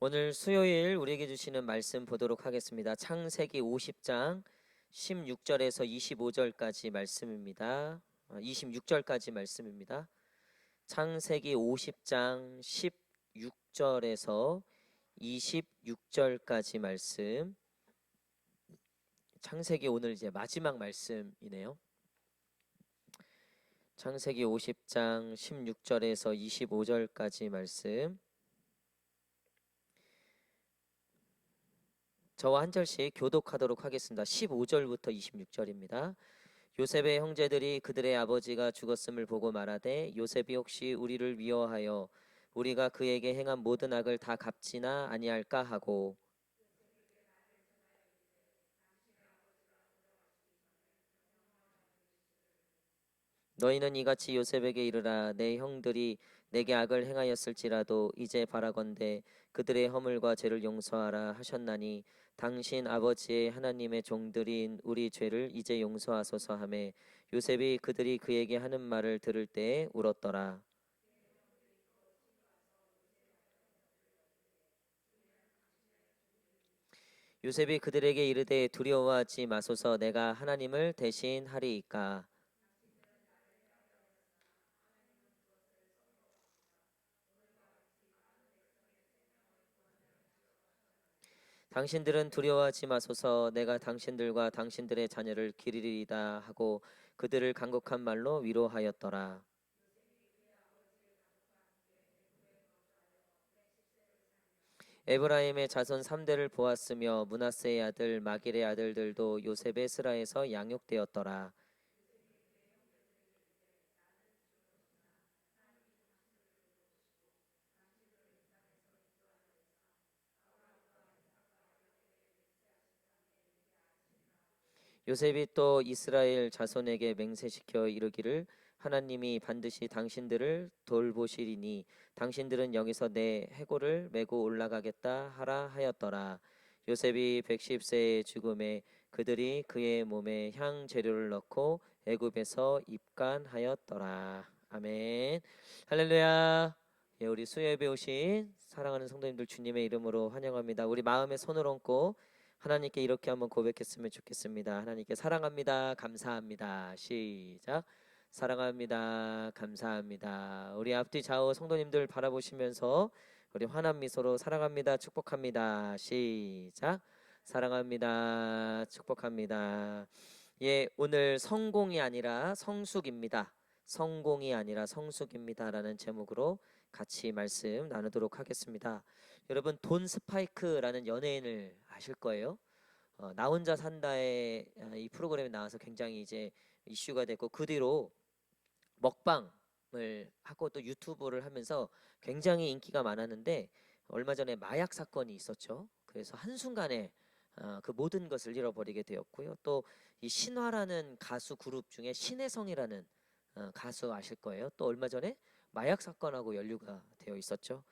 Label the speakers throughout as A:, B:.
A: 오늘 수요일 우리에게 주시는 말씀 보도록 하겠습니다. 창세기 50장 16절에서 25절까지 말씀입니다. 26절까지 말씀입니다. 창세기 50장 16절에서 26절까지 말씀. 창세기 오늘 이제 마지막 말씀이네요. 창세기 50장 16절에서 25절까지 말씀. 저와 한 절씩 교독하도록 하겠습니다. 15절부터 26절입니다. 요셉의 형제들이 그들의 아버지가 죽었음을 보고 말하되 요셉이 혹시 우리를 미워하여 우리가 그에게 행한 모든 악을 다 갚지나 아니할까 하고 너희는 이같이 요셉에게 이르라 내 형들이 내게 악을 행하였을지라도 이제 바라건대 그들의 허물과 죄를 용서하라 하셨나니 당신 아버지의 하나님의 종들인 우리 죄를 이제 용서하소서 하매 요셉이 그들이 그에게 하는 말을 들을 때에 울었더라. 요셉이 그들에게 이르되 두려워하지 마소서 내가 하나님을 대신하리이까. 당신들은 두려워하지 마소서 내가 당신들과 당신들의 자녀를 기르리이다 하고 그들을 간곡한 말로 위로하였더라. 에브라임의 자손 3대를 보았으며 므낫세의 아들 마길의 아들들도 요셉의 스라에서 양육되었더라. 요셉이 또 이스라엘 자손에게 맹세시켜 이르기를 하나님이 반드시 당신들을 돌보시리니 당신들은 여기서 내 해골을 메고 올라가겠다 하라 하였더라. 요셉이 110세의 죽음에 그들이 그의 몸에 향 재료를 넣고 애굽에서 입간하였더라. 아멘. 할렐루야. 예, 우리 수요예배 오신 사랑하는 성도님들 주님의 이름으로 환영합니다. 우리 마음에 손을 얹고 하나님께 이렇게 한번 고백했으면 좋겠습니다. 하나님께 사랑합니다. 감사합니다. 시작. 사랑합니다. 감사합니다. 우리 앞뒤 좌우 성도님들 바라보시면서 우리 환한 미소로 사랑합니다. 축복합니다. 시작. 사랑합니다. 축복합니다. 예, 오늘 성공이 아니라 성숙입니다. 성공이 아니라 성숙입니다라는 제목으로 같이 말씀 나누도록 하겠습니다. 여러분 돈 스파이크라는 연예인을 아실 거예요. 나 혼자 산다의 이 프로그램에 나와서 굉장히 이제 이슈가 됐고 그 뒤로 먹방을 하고 또 유튜브를 하면서 굉장히 인기가 많았는데 얼마 전에 마약 사건이 있었죠. 그래서 한순간에 그 모든 것을 잃어버리게 되었고요. 또 이 신화라는 가수 그룹 중에 신혜성이라는 가수 아실 거예요. 또 얼마 전에 마약 사건하고 연루가 되어 있었죠.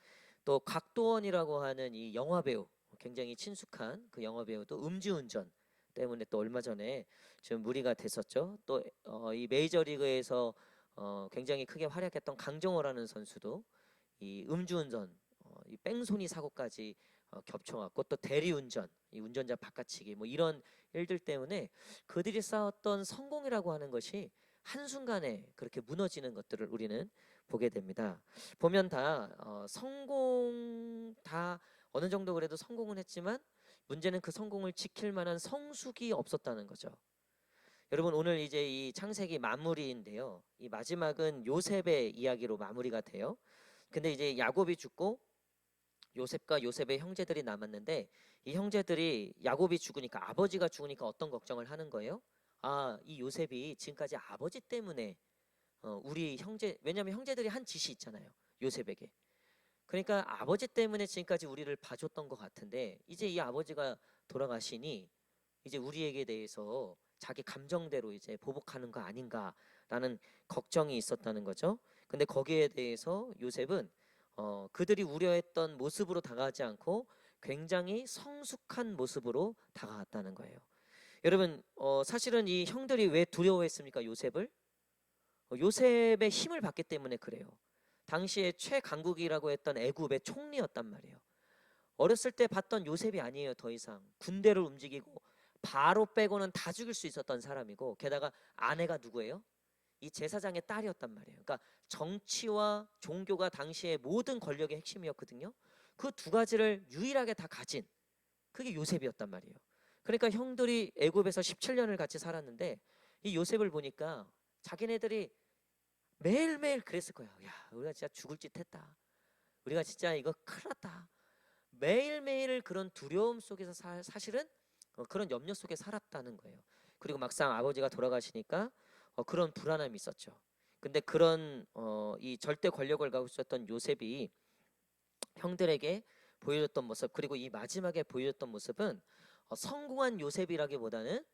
A: 또 각도원이라고 하는 이 영화 배우 굉장히 친숙한 그 영화 배우도 음주운전 때문에 또 얼마 전에 좀 무리가 됐었죠. 또 이 메이저리그에서 굉장히 크게 활약했던 강정호라는 선수도 이 음주운전 이 뺑소니 사고까지 겹쳐왔고 또 대리운전 이 운전자 바꿔치기 뭐 이런 일들 때문에 그들이 쌓았던 성공이라고 하는 것이 한순간에 그렇게 무너지는 것들을 우리는 보게 됩니다. 보면 다 성공 다 어느 정도 그래도 성공은 했지만 문제는 그 성공을 지킬 만한 성숙이 없었다는 거죠. 여러분 오늘 이제 이 창세기 마무리인데요. 이 마지막은 요셉의 이야기로 마무리가 돼요. 근데 이제 야곱이 죽고 요셉과 요셉의 형제들이 남았는데 이 형제들이 야곱이 죽으니까 아버지가 죽으니까 어떤 걱정을 하는 거예요? 아, 이 요셉이 지금까지 아버지 때문에 우리 형제 왜냐하면 형제들이 한 짓이 있잖아요. 요셉에게. 그러니까 아버지 때문에 지금까지 우리를 봐줬던 것 같은데 이제 이 아버지가 돌아가시니 이제 우리에게 대해서 자기 감정대로 이제 보복하는 거 아닌가라는 걱정이 있었다는 거죠. 근데 거기에 대해서 요셉은 그들이 우려했던 모습으로 다가가지 않고 굉장히 성숙한 모습으로 다가갔다는 거예요. 여러분 사실은 이 형들이 왜 두려워했습니까? 요셉을? 요셉의 힘을 받기 때문에 그래요. 당시에 최강국이라고 했던 애굽의 총리였단 말이에요. 어렸을 때 봤던 요셉이 아니에요. 더 이상 군대를 움직이고 바로 빼고는 다 죽일 수 있었던 사람이고, 게다가 아내가 누구예요? 이 제사장의 딸이었단 말이에요. 그러니까 정치와 종교가 당시의 모든 권력의 핵심이었거든요. 그 두 가지를 유일하게 다 가진 그게 요셉이었단 말이에요. 그러니까 형들이 애굽에서 17년을 같이 살았는데 이 요셉을 보니까 자기네들이 매일매일 그랬을 거예요. 야, 우리가 진짜 죽을 짓 했다. 우리가 진짜 이거 큰일 났다. 매일매일 그런 두려움 속에서 사실은 그런 염려 속에 살았다는 거예요. 그리고 막상 아버지가 돌아가시니까 그런 불안함이 있었죠. 근데 그런 이 절대 권력을 가지고 있었던 요셉이 형들에게 보여줬던 모습, 그리고 이 마지막에 보여줬던 모습은 성공한 요셉이라기보다는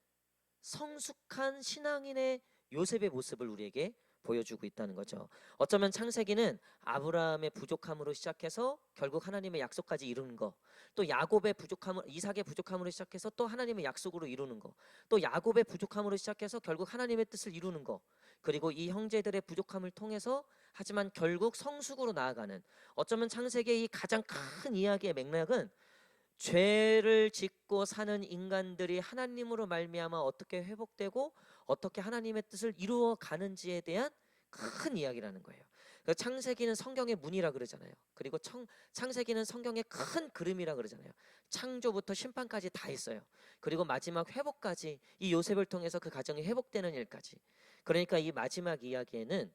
A: 성숙한 신앙인의 요셉의 모습을 우리에게 보여주고 있다는 거죠. 어쩌면 창세기는 아브라함의 부족함으로 시작해서 결국 하나님의 약속까지 이루는 거, 또 야곱의 부족함, 이삭의 부족함으로 시작해서 또 하나님의 약속으로 이루는 거, 또 야곱의 부족함으로 시작해서 결국 하나님의 뜻을 이루는 거, 그리고 이 형제들의 부족함을 통해서 하지만 결국 성숙으로 나아가는, 어쩌면 창세기의 이 가장 큰 이야기의 맥락은 죄를 짓고 사는 인간들이 하나님으로 말미암아 어떻게 회복되고 어떻게 하나님의 뜻을 이루어 가는지에 대한 큰 이야기라는 거예요. 그러니까 창세기는 성경의 문이라 그러잖아요. 그리고 창세기는 성경의 큰 그림이라 그러잖아요. 창조부터 심판까지 다 있어요. 그리고 마지막 회복까지, 이 요셉을 통해서 그 가정이 회복되는 일까지. 그러니까 이 마지막 이야기에는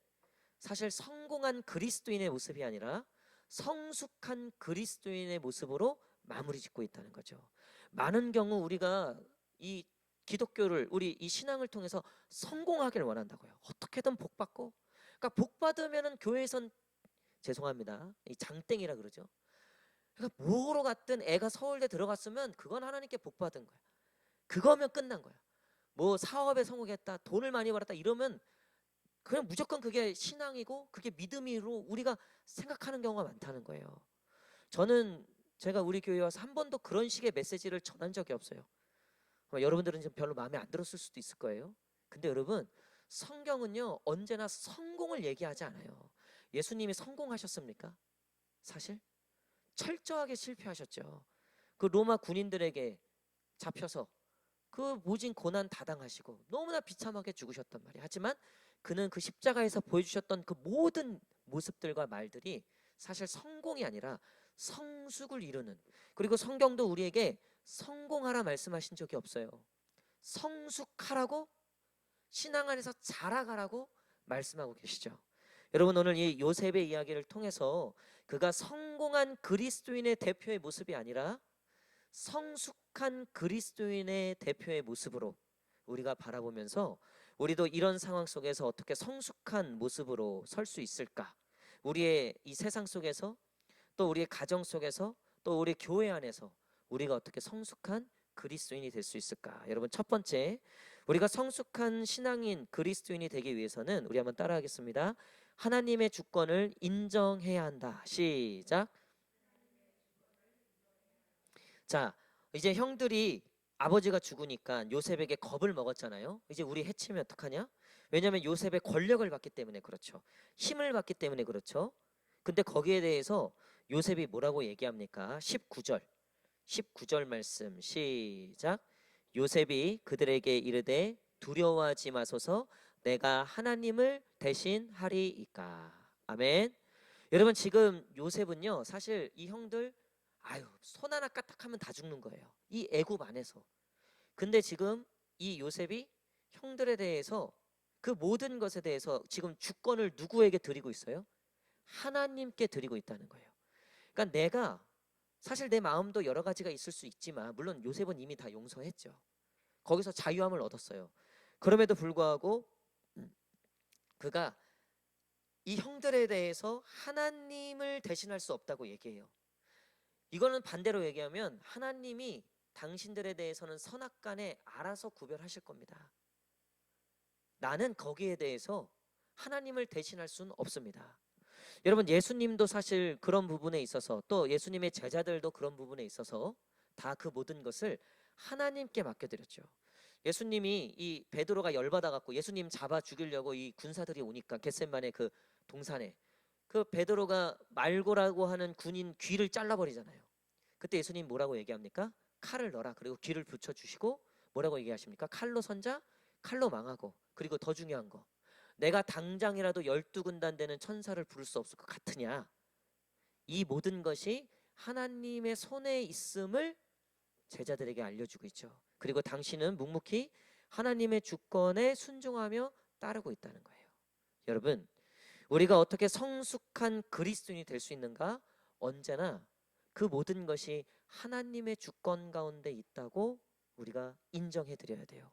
A: 사실 성공한 그리스도인의 모습이 아니라 성숙한 그리스도인의 모습으로 마무리 짓고 있다는 거죠. 많은 경우 우리가 이 기독교를, 우리 이 신앙을 통해서 성공하기를 원한다고요. 어떻게든 복 받고, 그러니까 복 받으면은 교회에선, 죄송합니다, 이 장땡이라 그러죠. 그러니까 뭐로 갔든 애가 서울대 들어갔으면 그건 하나님께 복 받은 거야. 그거면 끝난 거야. 뭐 사업에 성공했다, 돈을 많이 벌었다 이러면 그냥 무조건 그게 신앙이고 그게 믿음으로 우리가 생각하는 경우가 많다는 거예요. 저는 제가 우리 교회 와서 한 번도 그런 식의 메시지를 전한 적이 없어요. 여러분들은 좀 별로 마음에 안 들었을 수도 있을 거예요. 근데 여러분, 성경은요 언제나 성공을 얘기하지 않아요. 예수님이 성공하셨습니까? 사실 철저하게 실패하셨죠. 그 로마 군인들에게 잡혀서 그 모진 고난 다 당하시고 너무나 비참하게 죽으셨단 말이에요. 하지만 그는 그 십자가에서 보여주셨던 그 모든 모습들과 말들이 사실 성공이 아니라 성숙을 이루는, 그리고 성경도 우리에게 성공하라 말씀하신 적이 없어요. 성숙하라고, 신앙 안에서 자라가라고 말씀하고 계시죠. 여러분, 오늘 이 요셉의 이야기를 통해서 그가 성공한 그리스도인의 대표의 모습이 아니라 성숙한 그리스도인의 대표의 모습으로 우리가 바라보면서 우리도 이런 상황 속에서 어떻게 성숙한 모습으로 설 수 있을까? 우리의 이 세상 속에서, 또 우리의 가정 속에서, 또 우리 교회 안에서 우리가 어떻게 성숙한 그리스도인이 될 수 있을까? 여러분, 첫 번째, 우리가 성숙한 신앙인 그리스도인이 되기 위해서는, 우리 한번 따라하겠습니다. 하나님의 주권을 인정해야 한다. 시작. 자, 이제 형들이, 아버지가 죽으니까 요셉에게 겁을 먹었잖아요. 이제 우리 해치면 어떡하냐? 왜냐하면 요셉의 권력을 받기 때문에 그렇죠. 힘을 받기 때문에 그렇죠. 근데 거기에 대해서 요셉이 뭐라고 얘기합니까? 19절 말씀 시작. 요셉이 그들에게 이르되 두려워하지 마소서, 내가 하나님을 대신하리이까. 아멘. 여러분, 지금 요셉은요 사실 이 형들, 아유, 손 하나 까딱하면 다 죽는 거예요, 이 애굽 안에서. 근데 지금 이 요셉이 형들에 대해서, 그 모든 것에 대해서 지금 주권을 누구에게 드리고 있어요? 하나님께 드리고 있다는 거예요. 그러니까 내가, 사실 내 마음도 여러 가지가 있을 수 있지만, 물론 요셉은 이미 다 용서했죠. 거기서 자유함을 얻었어요. 그럼에도 불구하고 그가 이 형들에 대해서 하나님을 대신할 수 없다고 얘기해요. 이거는 반대로 얘기하면 하나님이 당신들에 대해서는 선악간에 알아서 구별하실 겁니다. 나는 거기에 대해서 하나님을 대신할 수는 없습니다. 여러분, 예수님도 사실 그런 부분에 있어서, 또 예수님의 제자들도 그런 부분에 있어서 다 그 모든 것을 하나님께 맡겨드렸죠. 예수님이, 이 베드로가 열받아 갖고 예수님 잡아 죽이려고 이 군사들이 오니까 겟셋만의 그 동산에, 그 베드로가 말고라고 하는 군인 귀를 잘라버리잖아요. 그때 예수님 뭐라고 얘기합니까? 칼을 넣어라. 그리고 귀를 붙여주시고 뭐라고 얘기하십니까? 칼로 선자, 칼로 망하고. 그리고 더 중요한 거, 내가 당장이라도 12군단 되는 천사를 부를 수 없을 것 같으냐? 이 모든 것이 하나님의 손에 있음을 제자들에게 알려주고 있죠. 그리고 당신은 묵묵히 하나님의 주권에 순종하며 따르고 있다는 거예요. 여러분, 우리가 어떻게 성숙한 그리스도인이 될 수 있는가? 언제나 그 모든 것이 하나님의 주권 가운데 있다고 우리가 인정해 드려야 돼요.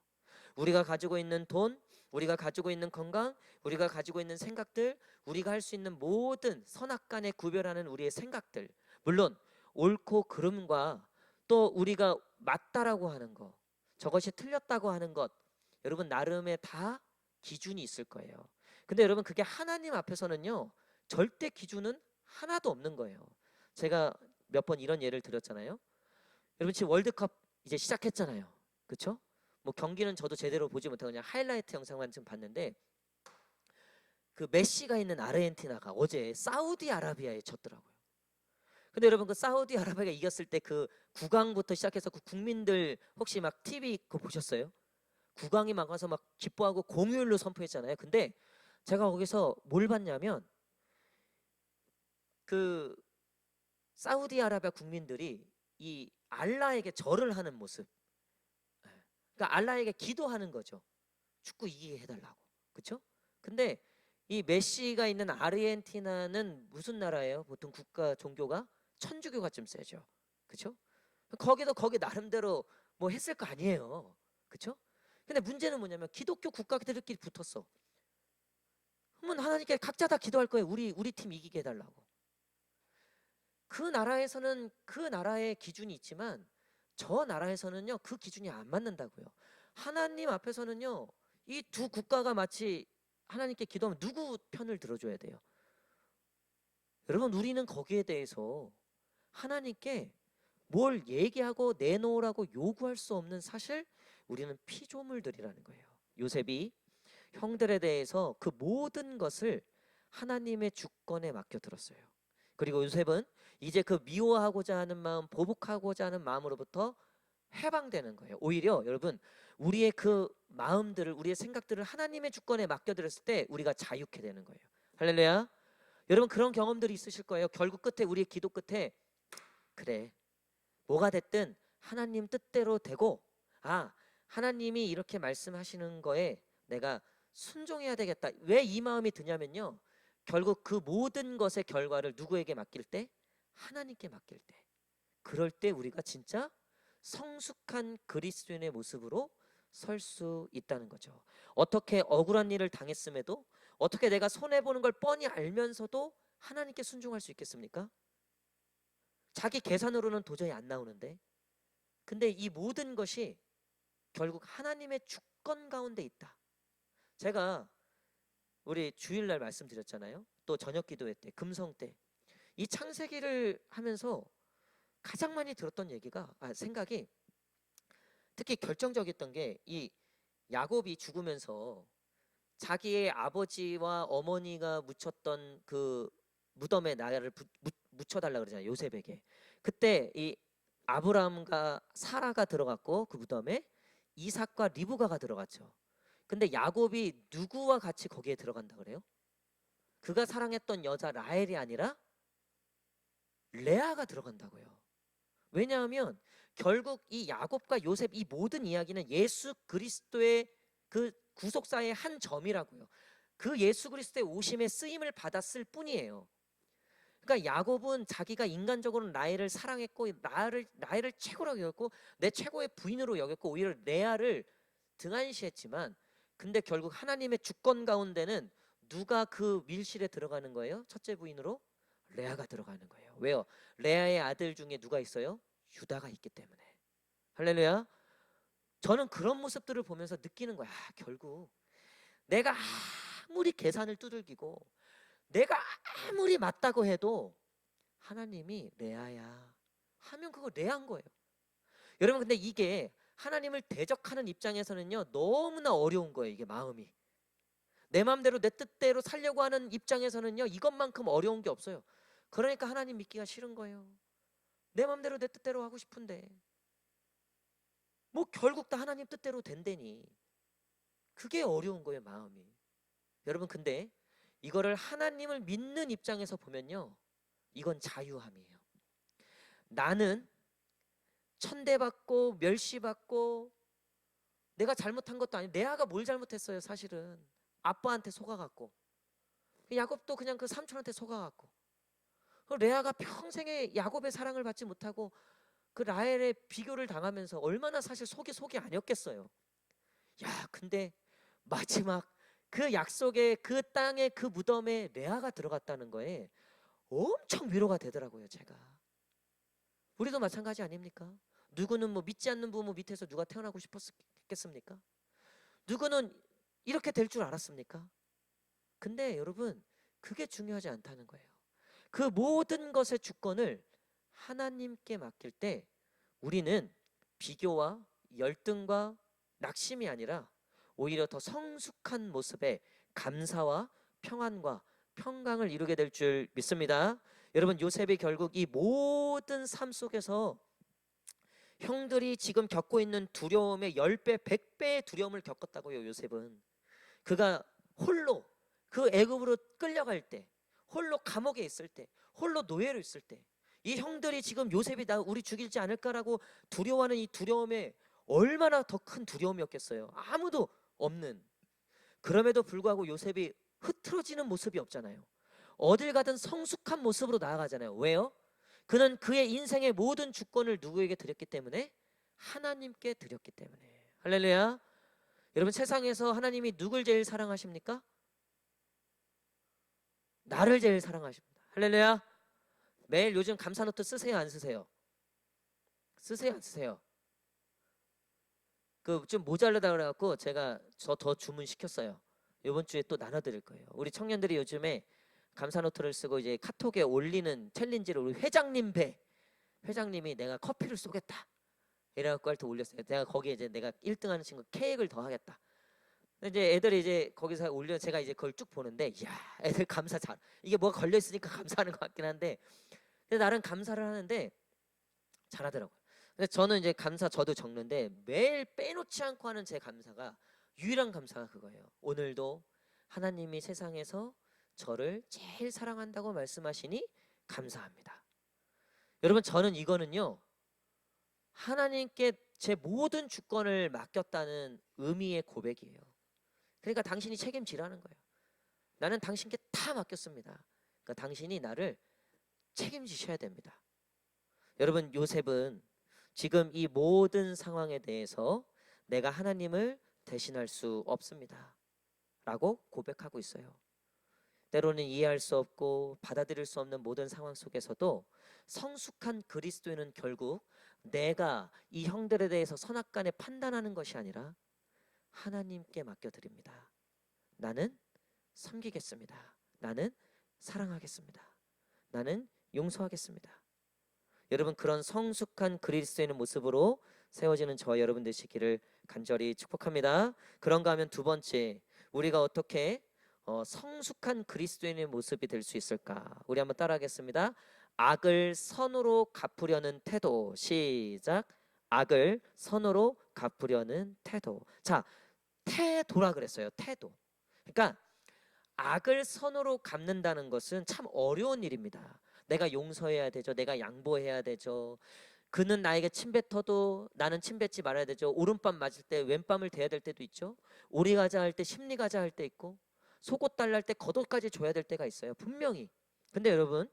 A: 우리가 가지고 있는 돈, 우리가 가지고 있는 건강, 우리가 가지고 있는 생각들, 우리가 할 수 있는 모든 선악간에 구별하는 우리의 생각들, 물론 옳고 그름과 또 우리가 맞다라고 하는 것, 저것이 틀렸다고 하는 것, 여러분 나름의 다 기준이 있을 거예요. 근데 여러분 그게 하나님 앞에서는요 절대 기준은 하나도 없는 거예요. 제가 몇 번 이런 예를 들었잖아요. 여러분 지금 월드컵 이제 시작했잖아요. 그렇죠? 뭐 경기는 저도 제대로 보지 못하고 그냥 하이라이트 영상만 좀 봤는데, 그 메시가 있는 아르헨티나가 어제 사우디아라비아에 졌더라고요. 근데 여러분 그 사우디아라비아가 이겼을 때 그 국왕부터 시작해서 그 국민들 혹시 막 TV 그거 보셨어요? 국왕이 막 와서 막 기뻐하고 공휴일로 선포했잖아요. 근데 제가 거기서 뭘 봤냐면 그 사우디아라비아 국민들이 이 알라에게 절을 하는 모습, 그러니까 알라에게 기도하는 거죠. 축구 이기게 해달라고. 그렇죠? 근데 이 메시가 있는 아르헨티나는 무슨 나라예요? 보통 국가 종교가 천주교가 좀 세죠. 그렇죠? 거기도 거기 나름대로 뭐 했을 거 아니에요. 그렇죠? 근데 문제는 뭐냐면 기독교 국가들끼리 붙었어. 그러면 하나님께 각자 다 기도할 거예요. 우리 팀 이기게 해달라고. 그 나라에서는 그 나라의 기준이 있지만 저 나라에서는요 그 기준이 안 맞는다고요. 하나님 앞에서는요 이 두 국가가 마치 하나님께 기도하면 누구 편을 들어줘야 돼요? 여러분 우리는 거기에 대해서 하나님께 뭘 얘기하고 내놓으라고 요구할 수 없는, 사실 우리는 피조물들이라는 거예요. 요셉이 형들에 대해서 그 모든 것을 하나님의 주권에 맡겨들었어요. 그리고 요셉은 이제 그 미워하고자 하는 마음, 보복하고자 하는 마음으로부터 해방되는 거예요. 오히려 여러분 우리의 그 마음들을, 우리의 생각들을 하나님의 주권에 맡겨드렸을 때 우리가 자유케 되는 거예요. 할렐루야. 여러분 그런 경험들이 있으실 거예요. 결국 끝에 우리의 기도 끝에 그래 뭐가 됐든 하나님 뜻대로 되고, 아 하나님이 이렇게 말씀하시는 거에 내가 순종해야 되겠다. 왜 이 마음이 드냐면요 결국 그 모든 것의 결과를 누구에게 맡길 때? 하나님께 맡길 때. 그럴 때 우리가 진짜 성숙한 그리스도인의 모습으로 설 수 있다는 거죠. 어떻게 억울한 일을 당했음에도, 어떻게 내가 손해보는 걸 뻔히 알면서도 하나님께 순종할 수 있겠습니까? 자기 계산으로는 도저히 안 나오는데. 근데 이 모든 것이 결국 하나님의 주권 가운데 있다. 제가 우리 주일날 말씀드렸잖아요. 또 저녁 기도회 때, 금성 때 이 창세기를 하면서 가장 많이 들었던 얘기가, 생각이 특히 결정적이었던 게, 이 야곱이 죽으면서 자기의 아버지와 어머니가 묻혔던 그 무덤에 나를 묻혀달라 그러잖아요. 요셉에게. 그때 이 아브라함과 사라가 들어갔고 그 무덤에 이삭과 리브가가 들어갔죠. 근데 야곱이 누구와 같이 거기에 들어간다 그래요? 그가 사랑했던 여자 라헬이 아니라 레아가 들어간다고요. 왜냐하면 결국 이 야곱과 요셉, 이 모든 이야기는 예수 그리스도의 그 구속사의 한 점이라고요. 그 예수 그리스도의 오심의 쓰임을 받았을 뿐이에요. 그러니까 야곱은 자기가 인간적으로 라헬을 사랑했고 라헬을 최고라고 여겼고 내 최고의 부인으로 여겼고 오히려 레아를 등한시했지만, 근데 결국 하나님의 주권 가운데는 누가 그 밀실에 들어가는 거예요? 첫째 부인으로 레아가 들어가는 거예요. 왜요? 레아의 아들 중에 누가 있어요? 유다가 있기 때문에. 할렐루야. 저는 그런 모습들을 보면서 느끼는 거야. 결국 내가 아무리 계산을 두들기고 내가 아무리 맞다고 해도 하나님이 레아야 하면 그거 레아인 거예요. 여러분 근데 이게 하나님을 대적하는 입장에서는요 너무나 어려운 거예요. 이게 마음이 내 마음대로 내 뜻대로 살려고 하는 입장에서는요 이것만큼 어려운 게 없어요. 그러니까 하나님 믿기가 싫은 거예요. 내 맘대로 내 뜻대로 하고 싶은데 뭐 결국 다 하나님 뜻대로 된다니. 그게 어려운 거예요, 마음이. 여러분, 근데 이거를 하나님을 믿는 입장에서 보면요, 이건 자유함이에요. 나는 천대받고 멸시받고 내가 잘못한 것도 아니고, 레아가 뭘 잘못했어요? 사실은 아빠한테 속아갖고, 야곱도 그냥 그 삼촌한테 속아갖고, 레아가 평생에 야곱의 사랑을 받지 못하고 그 라헬의 비교를 당하면서 얼마나 사실 속이 아니었겠어요. 야, 근데 마지막 그 약속의 그 땅의 그 무덤에 레아가 들어갔다는 거에 엄청 위로가 되더라고요, 제가. 우리도 마찬가지 아닙니까? 누구는 뭐 믿지 않는 부모 밑에서 누가 태어나고 싶었겠습니까? 누구는 이렇게 될 줄 알았습니까? 근데 여러분, 그게 중요하지 않다는 거예요. 그 모든 것의 주권을 하나님께 맡길 때 우리는 비교와 열등과 낙심이 아니라 오히려 더 성숙한 모습의 감사와 평안과 평강을 이루게 될 줄 믿습니다. 여러분, 요셉이 결국 이 모든 삶 속에서 형들이 지금 겪고 있는 두려움의 10배, 100배의 두려움을 겪었다고요. 요셉은 그가 홀로 그 애굽으로 끌려갈 때, 홀로 감옥에 있을 때, 홀로 노예로 있을 때, 이 형들이 지금 요셉이 나 우리 죽일지 않을까라고 두려워하는 이 두려움에 얼마나 더 큰 두려움이었겠어요. 아무도 없는. 그럼에도 불구하고 요셉이 흐트러지는 모습이 없잖아요. 어딜 가든 성숙한 모습으로 나아가잖아요. 왜요? 그는 그의 인생의 모든 주권을 누구에게 드렸기 때문에? 하나님께 드렸기 때문에. 할렐루야. 여러분, 세상에서 하나님이 누굴 제일 사랑하십니까? 나를 제일 사랑하십니다. 할렐루야. 매일 요즘 감사노트 쓰세요, 안 쓰세요? 쓰세요, 안 쓰세요? 그 좀 모자르다 그래갖고 제가 더 주문 시켰어요. 이번 주에 또 나눠드릴 거예요. 우리 청년들이 요즘에 감사노트를 쓰고 이제 카톡에 올리는 챌린지를 우리 회장님이 내가 커피를 쏘겠다 이래갖고 할 때 올렸어요. 내가 거기에 이제 내가 1등하는 친구 케이크를 더 하겠다. 이제 애들이 이제 거기서 올려 제가 이제 그걸 쭉 보는데, 이야, 애들 감사 잘, 이게 뭐가 걸려 있으니까 감사하는 것 같긴 한데, 근데 나름 감사를 하는데 잘하더라고요. 근데 저는 이제 감사 저도 적는데 매일 빼놓지 않고 하는 제 감사가, 유일한 감사가 그거예요. 오늘도 하나님이 세상에서 저를 제일 사랑한다고 말씀하시니 감사합니다. 여러분, 저는 이거는요, 하나님께 제 모든 주권을 맡겼다는 의미의 고백이에요. 그러니까 당신이 책임지라는 거예요. 나는 당신께 다 맡겼습니다. 그러니까 당신이 나를 책임지셔야 됩니다. 여러분, 요셉은 지금 이 모든 상황에 대해서 내가 하나님을 대신할 수 없습니다 라고 고백하고 있어요. 때로는 이해할 수 없고 받아들일 수 없는 모든 상황 속에서도 성숙한 그리스도인은 결국 내가 이 형들에 대해서 선악간에 판단하는 것이 아니라 하나님께 맡겨드립니다. 나는 섬기겠습니다. 나는 사랑하겠습니다. 나는 용서하겠습니다. 여러분, 그런 성숙한 그리스도인의 모습으로 세워지는 저와 여러분 되시기를 간절히 축복합니다. 그런가 하면 두 번째, 우리가 어떻게 성숙한 그리스도인의 모습이 될 수 있을까? 우리 한번 따라하겠습니다. 악을 선으로 갚으려는 태도. 시작. 악을 선으로 갚으려는 태도. 자, 태도라 그랬어요. 태도. 그러니까 악을 선으로 갚는다는 것은 참 어려운 일입니다. 내가 용서해야 되죠. 내가 양보해야 되죠. 그는 나에게 침뱉어도 나는 침뱉지 말아야 되죠. 오른밤 맞을 때 왼밤을 대야 될 때도 있죠. 오리 가자 할 때 심리 가자 할 때 있고, 속옷 달랄 때 겉옷까지 줘야 될 때가 있어요. 분명히. 근데 여러분,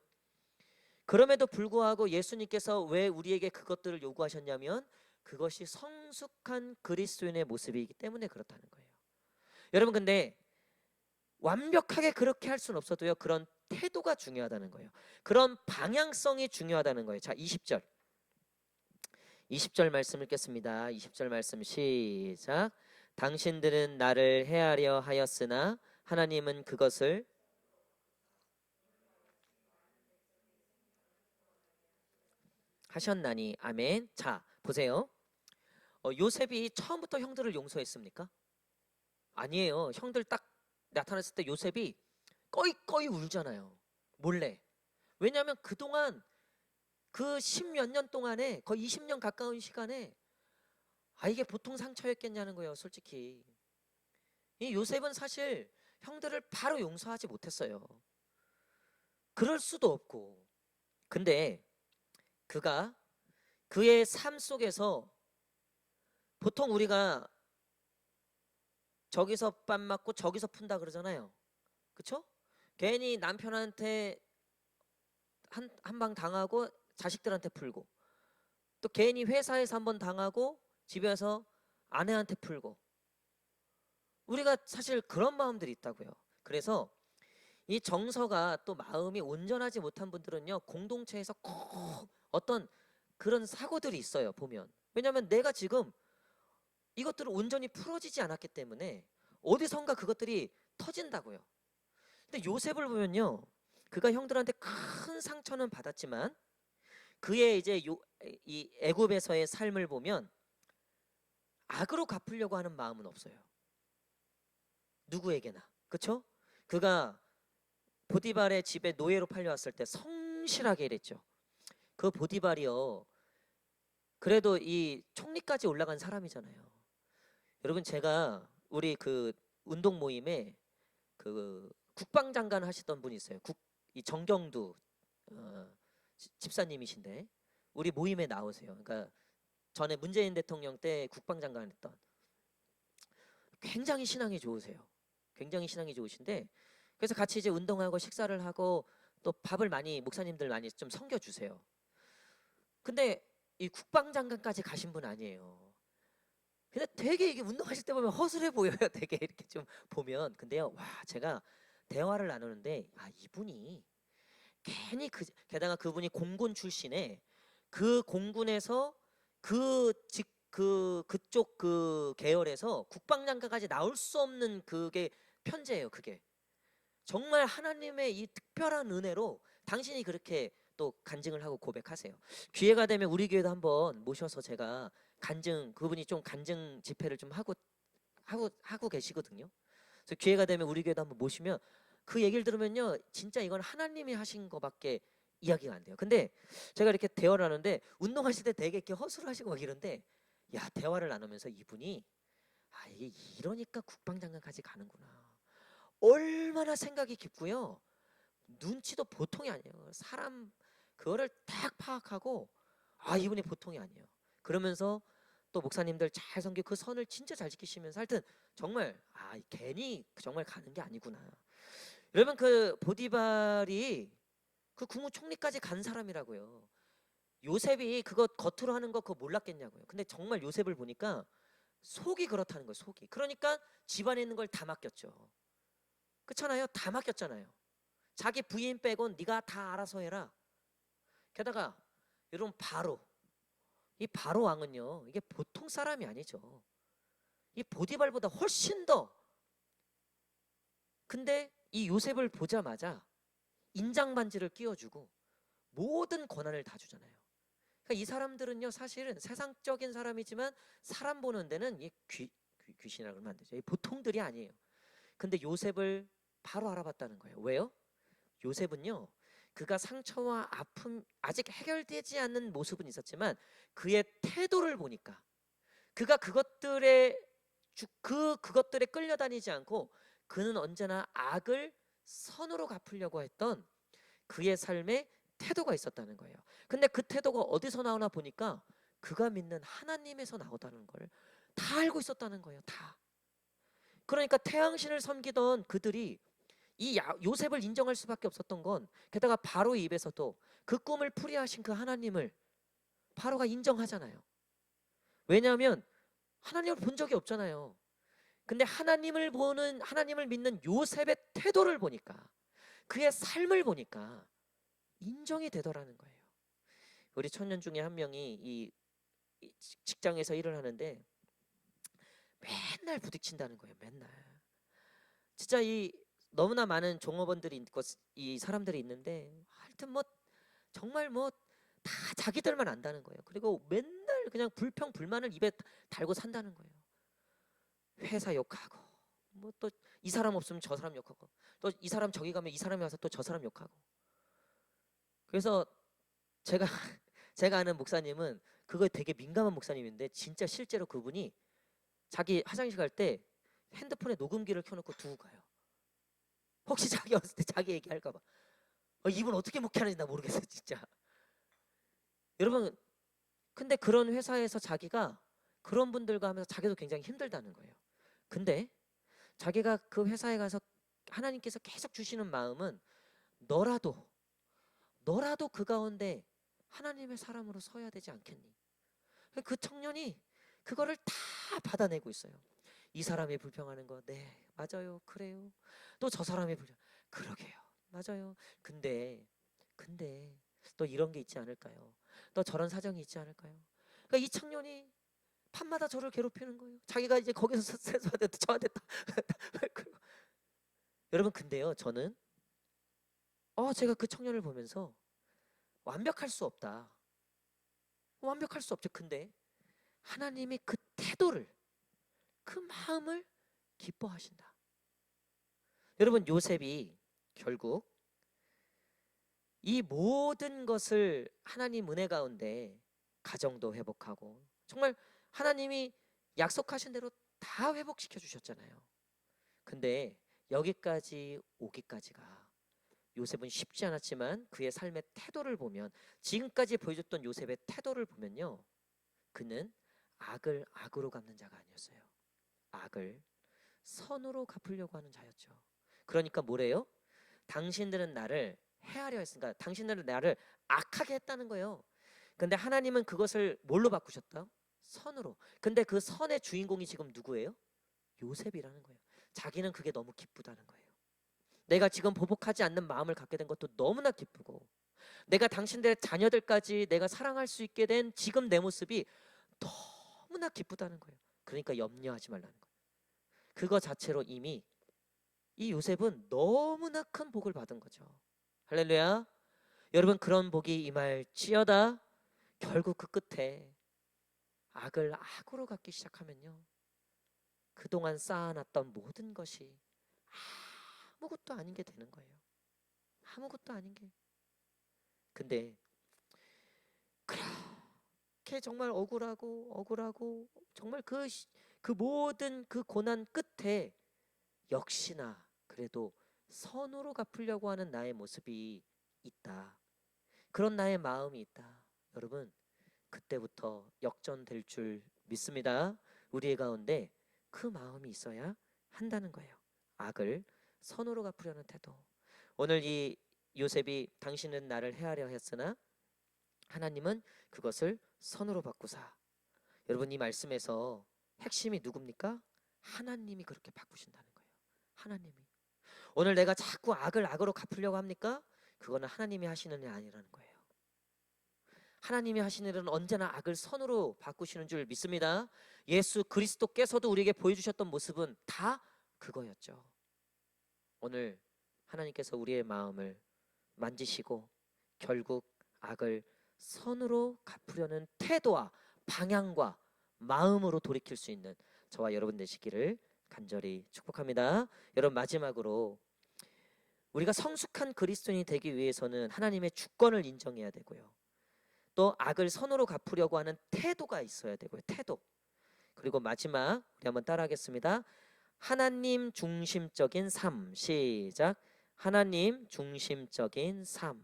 A: 그럼에도 불구하고 예수님께서 왜 우리에게 그것들을 요구하셨냐면 그것이 성숙한 그리스도인의 모습이기 때문에 그렇다는 거예요. 여러분, 근데 완벽하게 그렇게 할 수는 없어도요, 그런 태도가 중요하다는 거예요. 그런 방향성이 중요하다는 거예요. 자, 20절 말씀 읽겠습니다. 20절 말씀 시작. 당신들은 나를 해하려 하였으나 하나님은 그것을 하셨나니. 아멘. 자, 보세요. 요셉이 처음부터 형들을 용서했습니까? 아니에요. 형들 딱 나타났을 때 요셉이 꺼이꺼이 울잖아요. 몰래. 왜냐하면 그동안 그 10몇 년 동안에 거의 20년 가까운 시간에 이게 보통 상처였겠냐는 거예요, 솔직히. 이 요셉은 사실 형들을 바로 용서하지 못했어요. 그럴 수도 없고. 근데 그가 그의 삶 속에서 보통 우리가 저기서 뺨 맞고 저기서 푼다 그러잖아요. 그쵸? 괜히 남편한테 한 방 당하고 자식들한테 풀고, 또 괜히 회사에서 한 번 당하고 집에서 아내한테 풀고, 우리가 사실 그런 마음들이 있다고요. 그래서 이 정서가 또 마음이 온전하지 못한 분들은요, 공동체에서 꼭 어떤 그런 사고들이 있어요, 보면. 왜냐하면 내가 지금 이것들을 온전히 풀어지지 않았기 때문에 어디선가 그것들이 터진다고요. 근데 요셉을 보면요, 그가 형들한테 큰 상처는 받았지만 그의 이제 이 애굽에서의 삶을 보면 악으로 갚으려고 하는 마음은 없어요. 누구에게나. 그쵸? 그가 보디발의 집에 노예로 팔려왔을 때 성실하게 일했죠. 그 보디발이요, 그래도 이 총리까지 올라간 사람이잖아요. 여러분, 제가 우리 그 운동 모임에 그 국방장관 하시던 분이 있어요. 이 정경두 집사님이신데 우리 모임에 나오세요. 그러니까 전에 문재인 대통령 때 국방장관 했던, 굉장히 신앙이 좋으세요. 굉장히 신앙이 좋으신데, 그래서 같이 이제 운동하고 식사를 하고 또 밥을 많이, 목사님들 많이 좀 섬겨 주세요. 근데 이 국방장관까지 가신 분 아니에요. 근데 되게 이게 운동하실 때 보면 허술해 보여요. 되게 이렇게 좀 보면. 근데요, 와, 제가 대화를 나누는데 이분이 괜히 게다가 그분이 공군 출신에, 그 공군에서 그쪽 그 계열에서 국방장관까지 나올 수 없는 그게 편제예요. 그게 정말 하나님의 이 특별한 은혜로 당신이 그렇게 또 간증을 하고 고백하세요. 기회가 되면 우리 교회도 한번 모셔서 제가 간증, 그분이 좀 간증 집회를 좀 하고 계시거든요. 그래서 기회가 되면 우리 교회도 한번 모시면 그 얘기를 들으면요, 진짜 이건 하나님이 하신 거밖에 이야기가 안 돼요. 근데 제가 이렇게 대화를 하는데 운동하실 때 되게 이렇게 허술하시고 막 이런데, 야, 대화를 나누면서 이분이 이게 이러니까 국방장관까지 가는구나. 얼마나 생각이 깊고요. 눈치도 보통이 아니에요. 사람 그거를 딱 파악하고, 이분이 보통이 아니에요. 그러면서 또 목사님들 잘 섬기고 그 선을 진짜 잘 지키시면서 하여튼 정말 괜히 정말 가는 게 아니구나. 여러분, 그 보디발이 그 국무총리까지 간 사람이라고요. 요셉이 그거 겉으로 하는 거 그거 몰랐겠냐고요. 근데 정말 요셉을 보니까 속이 그렇다는 거예요. 속이. 그러니까 집안에 있는 걸 다 맡겼죠. 그렇잖아요. 다 맡겼잖아요. 자기 부인 빼곤 네가 다 알아서 해라. 게다가 여러분, 이 바로 왕은요, 이게 보통 사람이 아니죠. 이 보디발보다 훨씬 더. 근데 이 요셉을 보자마자 인장 반지를 끼워주고 모든 권한을 다 주잖아요. 그러니까 이 사람들은요, 사실은 세상적인 사람이지만 사람 보는 데는 귀신이라고 그러면 안 되죠. 이 보통들이 아니에요. 근데 요셉을 바로 알아봤다는 거예요. 왜요? 요셉은요, 그가 상처와 아픔 아직 해결되지 않는 모습은 있었지만 그의 태도를 보니까 그가 그것들에 끌려다니지 않고 그는 언제나 악을 선으로 갚으려고 했던 그의 삶에 태도가 있었다는 거예요. 근데 그 태도가 어디서 나오나 보니까 그가 믿는 하나님에서 나오다는 걸 다 알고 있었다는 거예요. 다. 그러니까 태양신을 섬기던 그들이 요셉을 인정할 수밖에 없었던 건, 게다가 바로의 입에서도 그 꿈을 풀이하신 그 하나님을 바로가 인정하잖아요. 왜냐하면 하나님을 본 적이 없잖아요. 근데 하나님을 믿는 요셉의 태도를 보니까, 그의 삶을 보니까 인정이 되더라는 거예요. 우리 청년 중에 한 명이 이 직장에서 일을 하는데 맨날 부딪힌다는 거예요. 맨날. 진짜 이 너무나 많은 종업원들이 있고 이 사람들이 있는데, 하여튼 뭐 정말 뭐 다 자기들만 안다는 거예요. 그리고 맨날 그냥 불평 불만을 입에 달고 산다는 거예요. 회사 욕하고, 뭐 또 이 사람 없으면 저 사람 욕하고, 또 이 사람 저기 가면 이 사람이 와서 또 저 사람 욕하고. 그래서 제가 제가 아는 목사님은 그거에 되게 민감한 목사님인데 진짜 실제로 그분이 자기 화장실 갈 때 핸드폰에 녹음기를 켜놓고 두고 가요. 혹시 자기 왔을 때 자기 얘기할까 봐. 이분 어떻게 목회하는지 나 모르겠어요, 진짜. 여러분, 근데 그런 회사에서 자기가 그런 분들과 하면서 자기도 굉장히 힘들다는 거예요. 근데 자기가 그 회사에 가서 하나님께서 계속 주시는 마음은 너라도 그 가운데 하나님의 사람으로 서야 되지 않겠니? 그 청년이 그거를 다 받아내고 있어요. 이 사람이 불평하는 거, 네, 맞아요, 그래요. 또 저 사람이 그러게요, 맞아요. 근데 또 이런 게 있지 않을까요? 또 저런 사정이 있지 않을까요? 그러니까 이 청년이 밤마다 저를 괴롭히는 거예요. 자기가 이제 거기서 저한테 여러분, 근데요, 저는 제가 그 청년을 보면서 완벽할 수 없다. 완벽할 수 없죠. 근데 하나님이 그 태도를, 그 마음을 기뻐하신다. 여러분, 요셉이 결국 이 모든 것을 하나님 은혜 가운데 가정도 회복하고 정말 하나님이 약속하신 대로 다 회복시켜 주셨잖아요. 근데 여기까지 오기까지가 요셉은 쉽지 않았지만 그의 삶의 태도를 보면, 지금까지 보여줬던 요셉의 태도를 보면요, 그는 악을 악으로 갚는 자가 아니었어요. 악을 선으로 갚으려고 하는 자였죠. 그러니까 뭐래요? 당신들은 나를 해하려 했으니까 당신들은 나를 악하게 했다는 거예요. 근데 하나님은 그것을 뭘로 바꾸셨다? 선으로. 근데 그 선의 주인공이 지금 누구예요? 요셉이라는 거예요. 자기는 그게 너무 기쁘다는 거예요. 내가 지금 보복하지 않는 마음을 갖게 된 것도 너무나 기쁘고, 내가 당신들의 자녀들까지 내가 사랑할 수 있게 된 지금 내 모습이 너무나 기쁘다는 거예요. 그러니까 염려하지 말라는 거예요. 그거 자체로 이미 이 요셉은 너무나 큰 복을 받은 거죠. 할렐루야. 여러분, 그런 복이 임할지어다. 결국 그 끝에 악을 악으로 갚기 시작하면요, 그동안 쌓아놨던 모든 것이 아무것도 아닌 게 되는 거예요. 아무것도 아닌 게. 근데 그렇게 정말 억울하고 정말 그 모든 그 고난 끝에 역시나 그래도 선으로 갚으려고 하는 나의 모습이 있다. 그런 나의 마음이 있다. 여러분, 그때부터 역전될 줄 믿습니다. 우리의 가운데 그 마음이 있어야 한다는 거예요. 악을 선으로 갚으려는 태도. 오늘 이 요셉이 당신은 나를 해하려 했으나 하나님은 그것을 선으로 바꾸사. 여러분, 이 말씀에서 핵심이 누굽니까? 하나님이 그렇게 바꾸신다는 거예요. 하나님이. 오늘 내가 자꾸 악을 악으로 갚으려고 합니까? 그거는 하나님이 하시는 일 아니라는 거예요. 하나님이 하시는 일은 언제나 악을 선으로 바꾸시는 줄 믿습니다. 예수 그리스도께서도 우리에게 보여주셨던 모습은 다 그거였죠. 오늘 하나님께서 우리의 마음을 만지시고 결국 악을 선으로 갚으려는 태도와 방향과 마음으로 돌이킬 수 있는 저와 여러분 되시기를 간절히 축복합니다. 여러분, 마지막으로 우리가 성숙한 그리스도인이 되기 위해서는 하나님의 주권을 인정해야 되고요, 또 악을 선으로 갚으려고 하는 태도가 있어야 되고요. 태도. 그리고 마지막, 우리 한번 따라하겠습니다. 하나님 중심적인 삶. 시작. 하나님 중심적인 삶.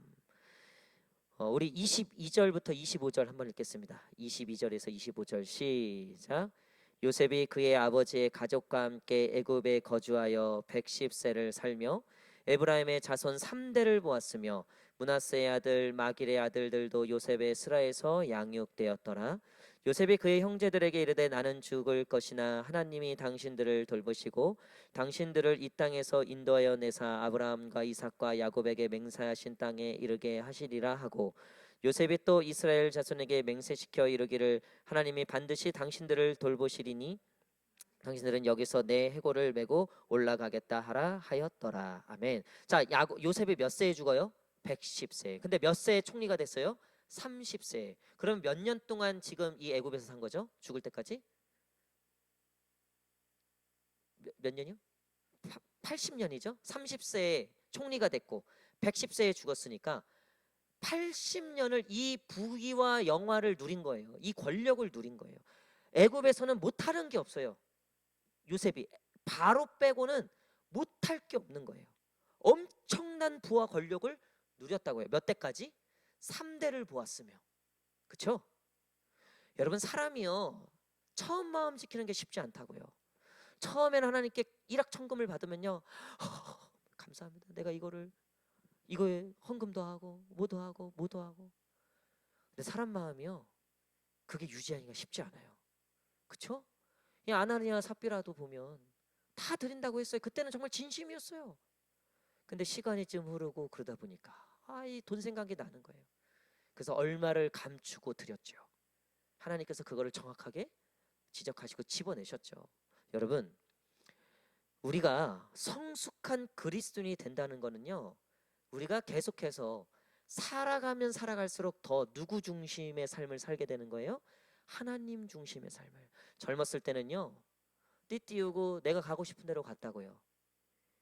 A: 우리 22절부터 25절 한번 읽겠습니다. 22절에서 25절 시작. 요셉이 그의 아버지의 가족과 함께 애굽에 거주하여 110세를 살며 에브라임의 자손 3대를 보았으며 므낫세의 아들 마길의 아들들도 요셉의 스라에서 양육되었더라. 요셉이 그의 형제들에게 이르되 나는 죽을 것이나 하나님이 당신들을 돌보시고 당신들을 이 땅에서 인도하여 내사 아브라함과 이삭과 야곱에게 맹세하신 땅에 이르게 하시리라 하고, 요셉이 또 이스라엘 자손에게 맹세시켜 이르기를 하나님이 반드시 당신들을 돌보시리니 당신들은 여기서 내 해골을 메고 올라가겠다 하라 하였더라. 아멘. 자, 요셉이 몇 세에 죽어요? 110세. 근데 몇 세에 총리가 됐어요? 30세. 그럼 몇 년 동안 지금 이 애굽에서 산 거죠? 죽을 때까지? 몇 년이요? 80년이죠. 30세에 총리가 됐고 110세에 죽었으니까 80년을 이 부귀와 영화를 누린 거예요. 이 권력을 누린 거예요. 애굽에서는 못하는 게 없어요. 요셉이 바로 빼고는 못할 게 없는 거예요. 엄청난 부와 권력을 누렸다고요. 몇 대까지? 3대를 보았으며. 그렇죠? 여러분, 사람이요, 처음 마음 지키는 게 쉽지 않다고요. 처음에는 하나님께 일확천금을 받으면요, 감사합니다. 내가 이거에 헌금도 하고 뭐도 하고 뭐도 하고. 근데 사람 마음이요, 그게 유지하기가 쉽지 않아요. 그쵸? 이 아나니아 삽비라도 보면 다 드린다고 했어요. 그때는 정말 진심이었어요. 근데 시간이 좀 흐르고 그러다 보니까 이 돈 생각이 나는 거예요. 그래서 얼마를 감추고 드렸죠. 하나님께서 그거를 정확하게 지적하시고 집어내셨죠. 여러분, 우리가 성숙한 그리스도인이 된다는 거는요, 우리가 계속해서 살아가면 살아갈수록 더 누구 중심의 삶을 살게 되는 거예요? 하나님 중심의 삶을. 젊었을 때는요, 띠띠우고 내가 가고 싶은 대로 갔다고요.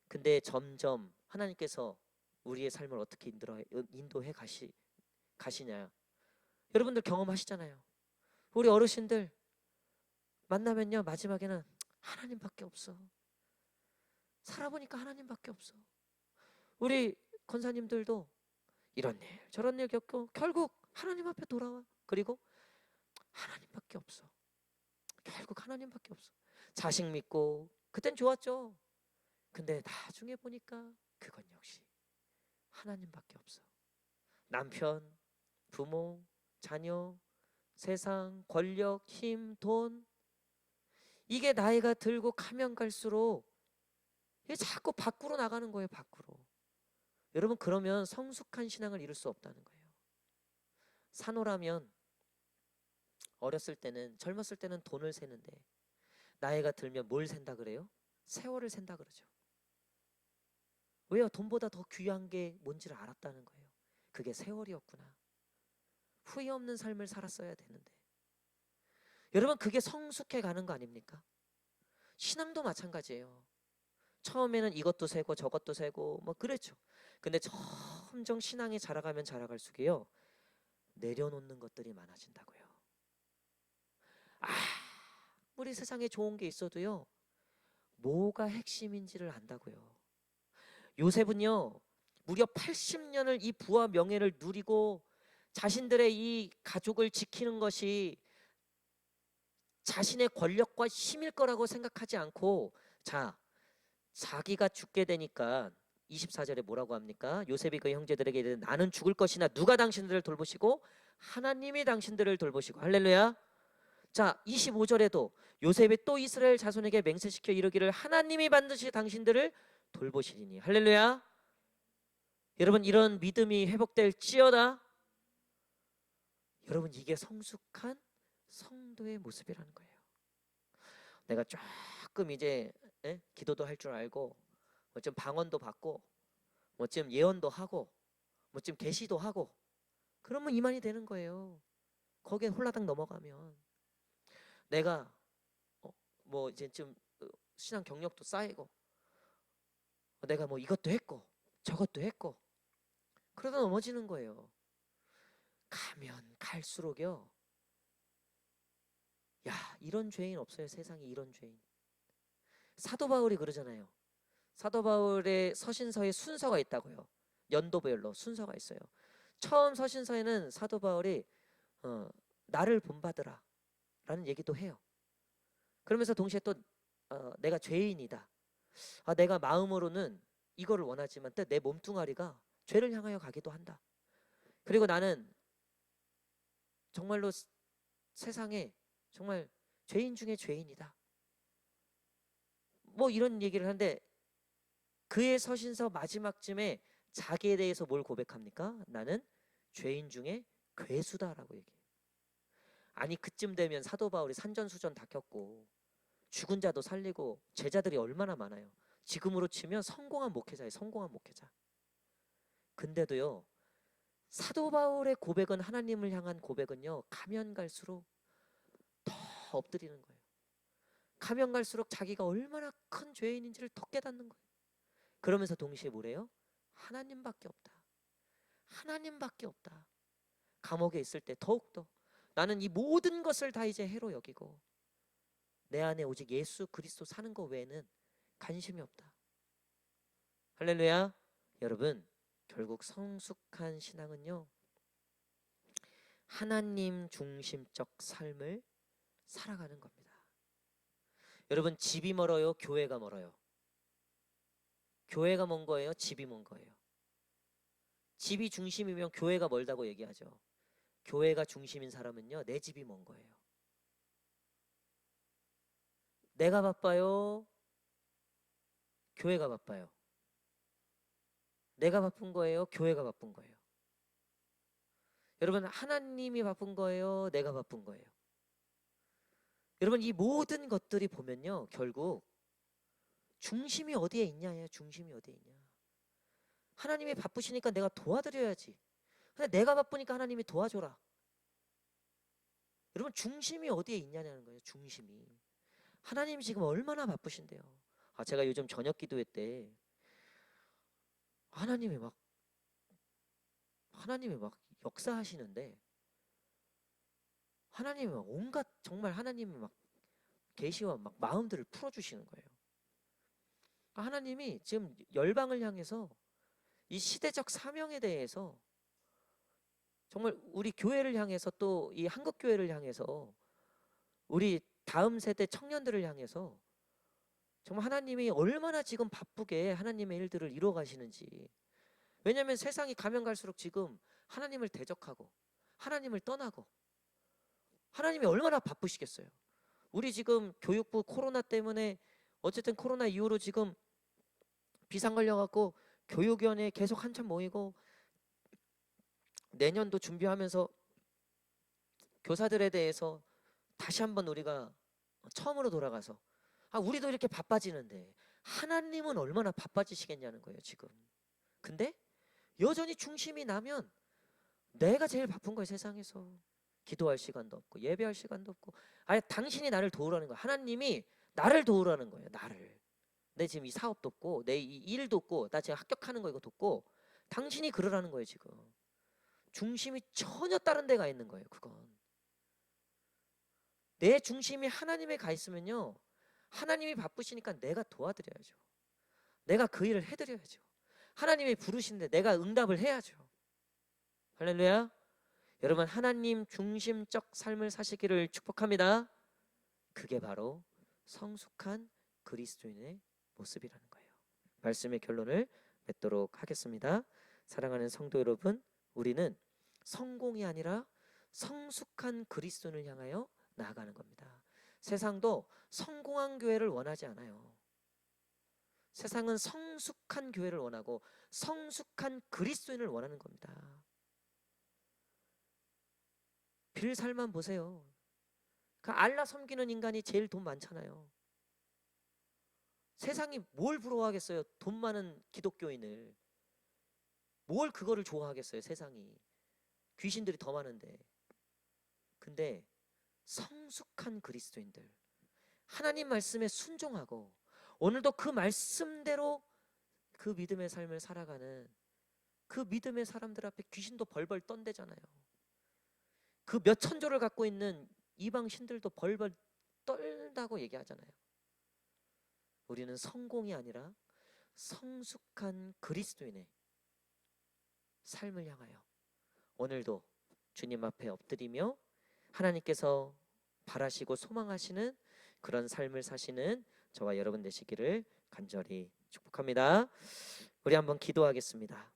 A: 근데 점점 하나님께서 우리의 삶을 어떻게 인도해 가시냐. 여러분들 경험하시잖아요. 우리 어르신들 만나면요, 마지막에는 하나님밖에 없어. 살아보니까 하나님밖에 없어. 우리 권사님들도 이런 일 저런 일 겪고 결국 하나님 앞에 돌아와. 그리고 하나님밖에 없어. 결국 하나님밖에 없어. 자식 믿고 그땐 좋았죠. 근데 나중에 보니까 그건 역시 하나님밖에 없어. 남편, 부모, 자녀, 세상, 권력, 힘, 돈, 이게 나이가 들고 가면 갈수록 이게 자꾸 밖으로 나가는 거예요. 밖으로. 여러분, 그러면 성숙한 신앙을 이룰 수 없다는 거예요. 산호라면 어렸을 때는, 젊었을 때는 돈을 세는데 나이가 들면 뭘 센다 그래요? 세월을 센다 그러죠. 왜요? 돈보다 더 귀한 게 뭔지를 알았다는 거예요. 그게 세월이었구나. 후회 없는 삶을 살았어야 되는데. 여러분, 그게 성숙해 가는 거 아닙니까? 신앙도 마찬가지예요. 처음에는 이것도 세고 저것도 세고 뭐 그랬죠. 근데 점점 신앙이 자라가면 자라갈수록요, 내려놓는 것들이 많아진다고요. 우리 세상에 좋은 게 있어도요, 뭐가 핵심인지를 안다고요. 요셉은요, 무려 80년을 이 부와 명예를 누리고 자신들의 이 가족을 지키는 것이 자신의 권력과 힘일 거라고 생각하지 않고, 자기가 죽게 되니까 24절에 뭐라고 합니까? 요셉이 그 형제들에게 이르되 나는 죽을 것이나 누가 당신들을 돌보시고 하나님이 당신들을 돌보시고. 할렐루야. 자, 25절에도 요셉이 또 이스라엘 자손에게 맹세시켜 이르기를 하나님이 반드시 당신들을 돌보시리니. 할렐루야. 여러분, 이런 믿음이 회복될지어다. 여러분, 이게 성숙한 성도의 모습이라는 거예요. 내가 조금 이제 기도도 할 줄 알고 뭐 좀 방언도 받고 뭐 좀 예언도 하고 뭐 좀 계시도 하고 그러면 이만이 되는 거예요. 거기에 홀라당 넘어가면 내가 뭐 이제 좀 신앙 경력도 쌓이고 내가 뭐 이것도 했고 저것도 했고 그러다 넘어지는 거예요. 가면 갈수록요, 이런 죄인 없어요. 세상에 이런 죄인. 사도 바울이 그러잖아요. 사도 바울의 서신서에 순서가 있다고요. 연도별로 순서가 있어요. 처음 서신서에는 사도 바울이 나를 본받으라 라는 얘기도 해요. 그러면서 동시에 또 내가 죄인이다. 내가 마음으로는 이거를 원하지만 또 내 몸뚱아리가 죄를 향하여 가기도 한다. 그리고 나는 정말로 세상에 정말 죄인 중에 죄인이다. 뭐 이런 얘기를 하는데 그의 서신서 마지막쯤에 자기에 대해서 뭘 고백합니까? 나는 죄인 중에 괴수다라고 얘기해요. 아니, 그쯤 되면 사도 바울이 산전수전 다 겪고 죽은 자도 살리고 제자들이 얼마나 많아요. 지금으로 치면 성공한 목회자예요. 성공한 목회자. 근데도요, 사도 바울의 고백은, 하나님을 향한 고백은요, 가면 갈수록 더 엎드리는 거예요. 가면 갈수록 자기가 얼마나 큰 죄인인지를 더 깨닫는 거예요. 그러면서 동시에 뭐래요? 하나님밖에 없다. 하나님밖에 없다. 감옥에 있을 때 더욱더 나는 이 모든 것을 다 이제 해로 여기고 내 안에 오직 예수 그리스도 사는 것 외에는 관심이 없다. 할렐루야. 여러분, 결국 성숙한 신앙은요, 하나님 중심적 삶을 살아가는 겁니다. 여러분, 집이 멀어요? 교회가 멀어요? 교회가 먼 거예요? 집이 먼 거예요? 집이 중심이면 교회가 멀다고 얘기하죠. 교회가 중심인 사람은요, 내 집이 먼 거예요. 내가 바빠요? 교회가 바빠요? 내가 바쁜 거예요? 교회가 바쁜 거예요? 여러분, 하나님이 바쁜 거예요? 내가 바쁜 거예요? 여러분, 이 모든 것들이 보면요, 결국 중심이 어디에 있냐예요. 중심이 어디에 있냐. 하나님이 바쁘시니까 내가 도와드려야지. 근데 내가 바쁘니까 하나님이 도와줘라. 여러분, 중심이 어디에 있냐는 거예요. 중심이. 하나님이 지금 얼마나 바쁘신데요. 제가 요즘 저녁 기도회 때 하나님이 막 역사하시는데, 하나님이 막 온갖, 정말 하나님이 막 계시와 막 마음들을 풀어주시는 거예요. 하나님이 지금 열방을 향해서 이 시대적 사명에 대해서, 정말 우리 교회를 향해서, 또 이 한국 교회를 향해서, 우리 다음 세대 청년들을 향해서 정말 하나님이 얼마나 지금 바쁘게 하나님의 일들을 이루어 가시는지. 왜냐하면 세상이 가면 갈수록 지금 하나님을 대적하고 하나님을 떠나고, 하나님이 얼마나 바쁘시겠어요. 우리 지금 교육부 코로나 때문에, 어쨌든 코로나 이후로 지금 비상 걸려갖고 교육위원회 계속 한참 모이고, 내년도 준비하면서 교사들에 대해서 다시 한번 우리가 처음으로 돌아가서, 우리도 이렇게 바빠지는데 하나님은 얼마나 바빠지시겠냐는 거예요 지금. 근데 여전히 중심이 나면 내가 제일 바쁜 거예요 세상에서. 기도할 시간도 없고 예배할 시간도 없고. 당신이 나를 도우라는 거야. 하나님이 나를 도우라는 거예요. 나를. 내 지금 이 사업도 없고 내 이 일도 없고 나 지금 합격하는 거 이것도 없고, 당신이 그러라는 거예요 지금. 중심이 전혀 다른 데 가 있는 거예요. 그건 내 중심이 하나님에 가 있으면요, 하나님이 바쁘시니까 내가 도와드려야죠. 내가 그 일을 해드려야죠. 하나님이 부르시는데 내가 응답을 해야죠. 할렐루야. 여러분, 하나님 중심적 삶을 사시기를 축복합니다. 그게 바로 성숙한 그리스도인의 모습이라는 거예요. 말씀의 결론을 맺도록 하겠습니다. 사랑하는 성도 여러분, 우리는 성공이 아니라 성숙한 그리스도인을 향하여 나아가는 겁니다. 세상도 성공한 교회를 원하지 않아요. 세상은 성숙한 교회를 원하고 성숙한 그리스도인을 원하는 겁니다. 빌살만 보세요. 그 알라 섬기는 인간이 제일 돈 많잖아요. 세상이 뭘 부러워하겠어요? 돈 많은 기독교인을. 뭘 그거를 좋아하겠어요? 세상이. 귀신들이 더 많은데. 근데 성숙한 그리스도인들, 하나님 말씀에 순종하고 오늘도 그 말씀대로 그 믿음의 삶을 살아가는 그 믿음의 사람들 앞에 귀신도 벌벌 떤대잖아요. 그 몇 천조를 갖고 있는 이방 신들도 벌벌 떨다고 얘기하잖아요. 우리는 성공이 아니라 성숙한 그리스도인의 삶을 향하여 오늘도 주님 앞에 엎드리며 하나님께서 바라시고 소망하시는 그런 삶을 사시는 저와 여러분 되시기를 간절히 축복합니다. 우리 한번 기도하겠습니다.